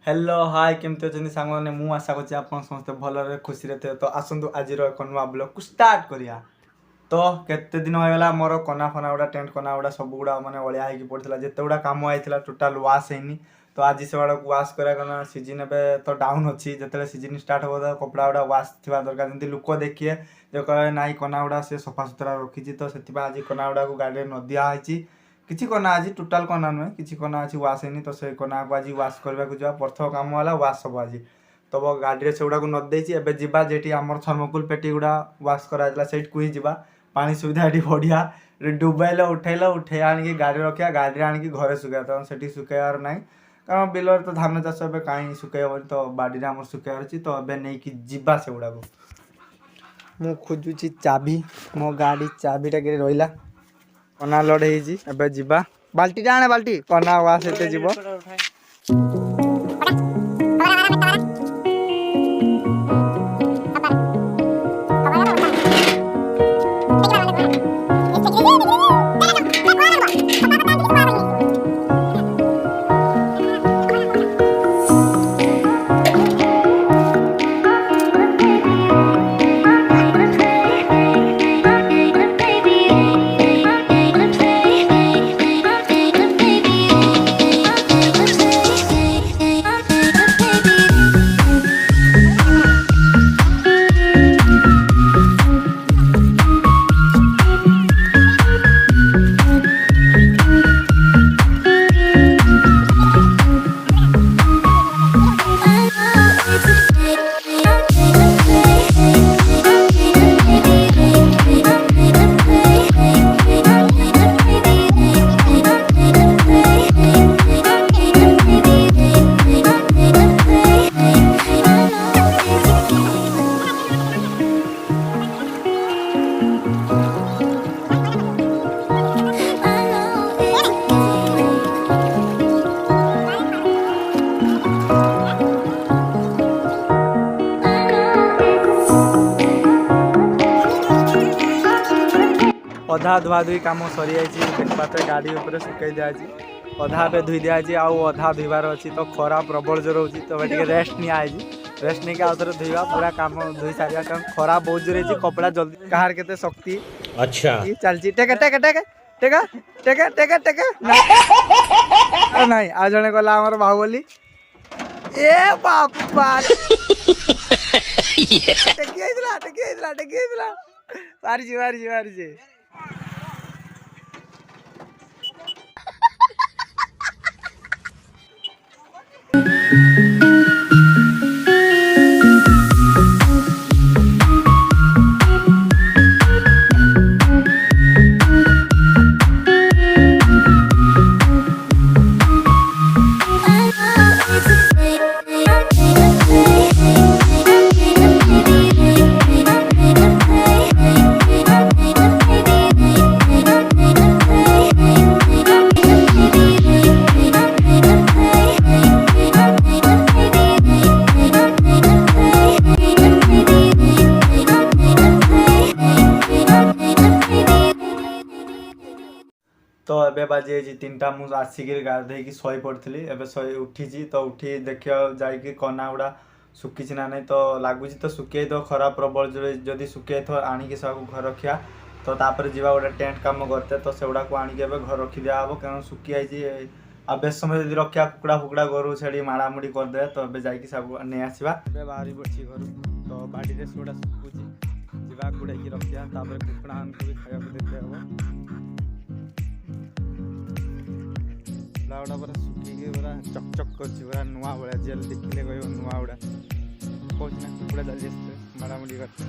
Hello hi केमती अच्छे सांग मैंने मुझे आशा करছি ଆପଣ ସମସ୍ତେ ଭଲରେ ଖୁସିରେ ଥିବେ ତ ଆସନ୍ତୁ ଆଜିର ଏକ ନୂଆ ବ୍ଲଗକୁ ଷ୍ଟାର୍ଟ କରିବା। ତ କେତେ ଦିନ ହେଇଗଲା ମୋର କନା ଫନା ଗୁଡ଼ା ଟେଣ୍ଟ କନା ଗୁଡ଼ା ସବୁ ଗୁଡ଼ା ମାନେ ଅଳିଆ ହେଇକି ପଡ଼ିଥିଲା ଯେତେ ଗୁଡ଼ା କାମ ହେଇଥିଲା ଟୋଟାଲ ୱାଶ୍ ହେଇନି। ତ ଆଜି ସେଗୁଡ଼ାକୁ ୱାଶ୍ କରିବା କାରଣ ସିଜିନ୍ ଏବେ ତ ଡାଉନ୍ ଅଛି ଯେତେବେଳେ ସିଜିନ୍ ଷ୍ଟାର୍ଟ ହେବ ତ କପଡ଼ା ଗୁଡ଼ା ୱାଶ୍ ଥିବା ଦରକାର ଯେମିତି ଲୋକ ଦେଖିବେ ଯେ କହିବେ ନାଇଁ କନା ଗୁଡ଼ା ସେ ସଫାସୁତୁରା ରଖିଛି ତ ସେଥିପାଇଁ ଆଜି କନା ଗୁଡ଼ାକୁ ଗାଡ଼ିରେ ନ ଦିଆ ହେଇଛି। କିଛି କନା ଆଜି ଟୋଟାल कना नुहे किसी कना अच्छी वाश है तो से कना को आज वाश करने को जा प्रथम कम है वाश सब आज तो गाड़ी से गुड़ा नदी एवं जावा जी आम थर्मोकुल पेटी गुड़ा वाश कराला से ही जा पानी सुविधा ये बढ़िया डुबाइल उठेल उठे आणिकी गाड़ी रखा गाड़ी आणिकी घरे सुखा तो से सुखार ना कारण बिल तो धान चाष ए कहीं सुखेबनी तो बाड़ी आम सुखार अच्छी तो ए नहीं कि जा से गुड़ा मु खोजुची चाबी मो गाड़ी चाबीटा कि रहा कना लोड हो जा बाल्टी आने बाल्टी कना वाश हेते जीव अधा धुआ धुई कम सरी जाइए गाड़ी उपर सुखई दिखाई अधा पे धुई दिखाई आउ अधा धुबार अच्छी तो खरा प्रबल जोर होती तो रेस्ट निजी रेस्ट नहीं आउ थे धुआ पूरा कम धुई सारा कारण खरा बहुत जोर है कपड़ा जल्दी कहार के शक्ति अच्छा चलती टेका टेका टेका टेका टेका टेका टेका ना आ जड़े गला आम बाहुबली ए बापा टेकी मारी मारी मारी तो एबे बाजी है 3टा मुझे आसिक गाधे कि शई पड़ी एबे शई उठी तो उठी देखिए जाकि कना गुड़ा सुखी ना नहीं तो लगुच तो सुखे तो खरा प्रबल जदि सुखे तो आणिकी सब घर रखा तो तापर जीवा गोटे टेंट कम करते तो से गुड़ा आणिकी घर रखी दिया हम कारण सुखी आई आ बेस समय जब रखा कुकड़ा फुकड़ा गरु छेड़ी माड़ामुड़ी करदे तो ए जाकि सब नहीं आसवा बाहरी पड़ी घर तो बाड़ी से गुड़ा सुखुची जीवा गुड़ा रखा कुकड़ा हमको भी खाया देते हम गुड़ा पूरा सुखिकी पूरा चकचक कर नुआ भाया जेल देखिले कह नुआ गुड़ा कौन ना कुकड़ा चली माड़ामुड़ी करते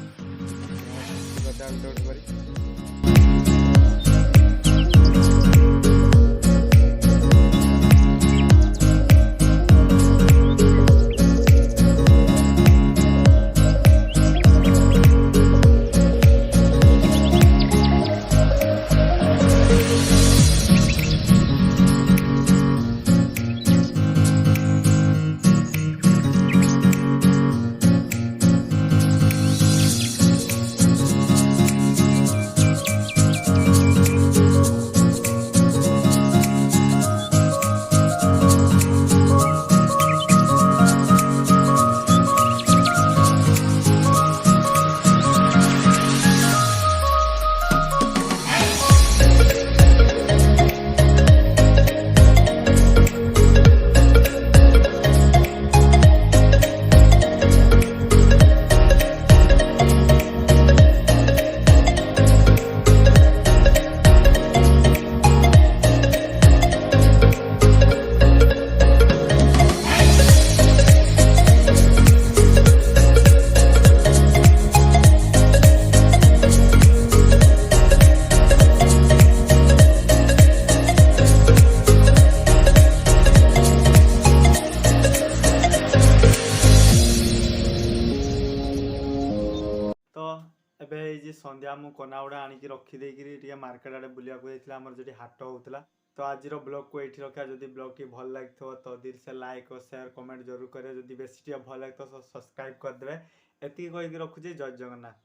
संध्या मु कना गुड़ा आनिकी रखिदेकरी टे मार्केट आड़े बुलाक जाइए आमर जो हाट होता। तो आज ब्लॉग को ये रखा। जदि ब्लॉग टी भल लगे तो दिल से लाइक और शेयर कमेंट जरूर करें। जदि बेसी टे भल लगे तो सब्सक्राइब करदे। एति कहीकि रखुचे। जय जगन्नाथ।